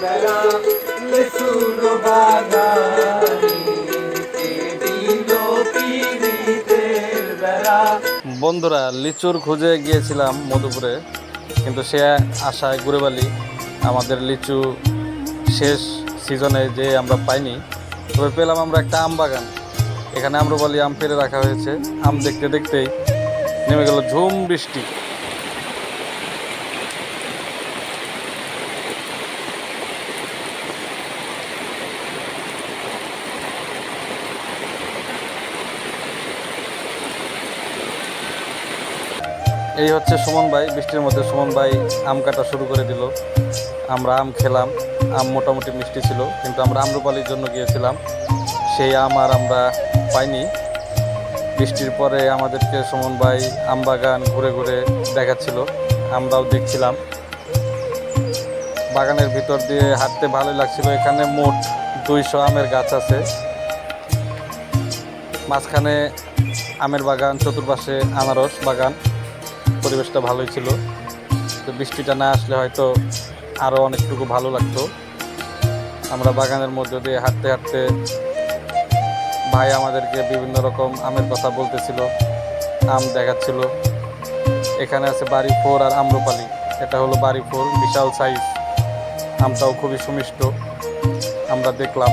বেড়া লিচুর বাগানে দিল পিরিতের বেড়া। বন্ধুরা, লিচুর খুঁজে গিয়েছিলাম মধুপুরে, কিন্তু সে আশায় ঘুরেবালি আমাদের লিচু শেষ সিজনে যে আমরা পাইনি। তবে পেলাম আমরা একটা আম বাগান। এখানে আম্রপালি আম পেড়ে রাখা হয়েছে। আম দেখতে দেখতেই নেমে গেল ঝুম বৃষ্টি। এই হচ্ছে সুমন ভাই। বৃষ্টির মধ্যে সুমন ভাই আম কাটা শুরু করে দিল। আমরা আম খেলাম। আম মোটামুটি মিষ্টি ছিল, কিন্তু আমরা আম্রপালির জন্য গিয়েছিলাম, সেই আম আর আমরা পাইনি। বৃষ্টির পরে আমাদেরকে সুমন ভাই আম বাগান ঘুরে ঘুরে দেখাচ্ছিল, আমরাও দেখছিলাম। বাগানের ভিতর দিয়ে হাঁটতে ভালোই লাগছিল। এখানে মোট 200 আমের গাছ আছে। মাঝখানে আমের বাগান, চতুর্পাশে আনারস বাগান। পরিবেশটা ভালোই ছিল। তো বৃষ্টিটা না আসলে হয়তো আরও অনেকটুকু ভালো লাগতো। আমরা বাগানের মধ্যে দিয়ে হাঁটতে হাঁটতে ভাই আমাদেরকে বিভিন্ন রকম আমের কথা বলতেছিল, আম দেখাচ্ছিল। এখানে আছে বাড়ি 4 আর আম্রপালি। এটা হলো বাড়ি 4, বিশাল সাইজ। আমটাও খুবই সুমিষ্ট, আমরা দেখলাম।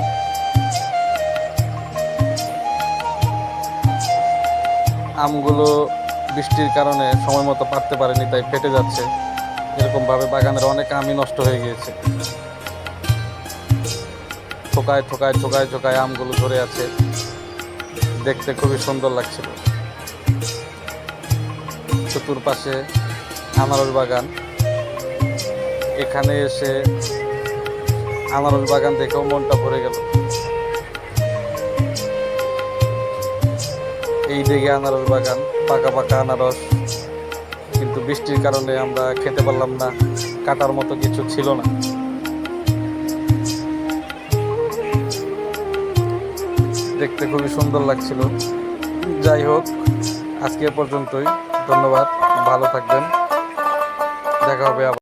আমগুলো বৃষ্টির কারণে সময় মতো পারতে পারেনি, তাই ফেটে যাচ্ছে। এরকমভাবে বাগানের অনেক আমই নষ্ট হয়ে গিয়েছে। ঠোকায় ঠোকায় ঠোকায় ঠোকায় আমগুলো ধরে আছে। দেখতে খুবই সুন্দর লাগছিল। চতুর্পাশে আনারস বাগান। এখানে এসে আনারস বাগান দেখেও মনটা ভরে গেল। এই দিকে আনারস বাগান, পাকা পাকা আনারস, কিন্তু বৃষ্টির কারণে আমরা খেতে পারলাম না। কাটার মতো কিছু ছিল না। দেখতে খুবই সুন্দর লাগছিল। যাই হোক, আজকে পর্যন্তই। ধন্যবাদ, ভালো থাকবেন, দেখা হবে আবার।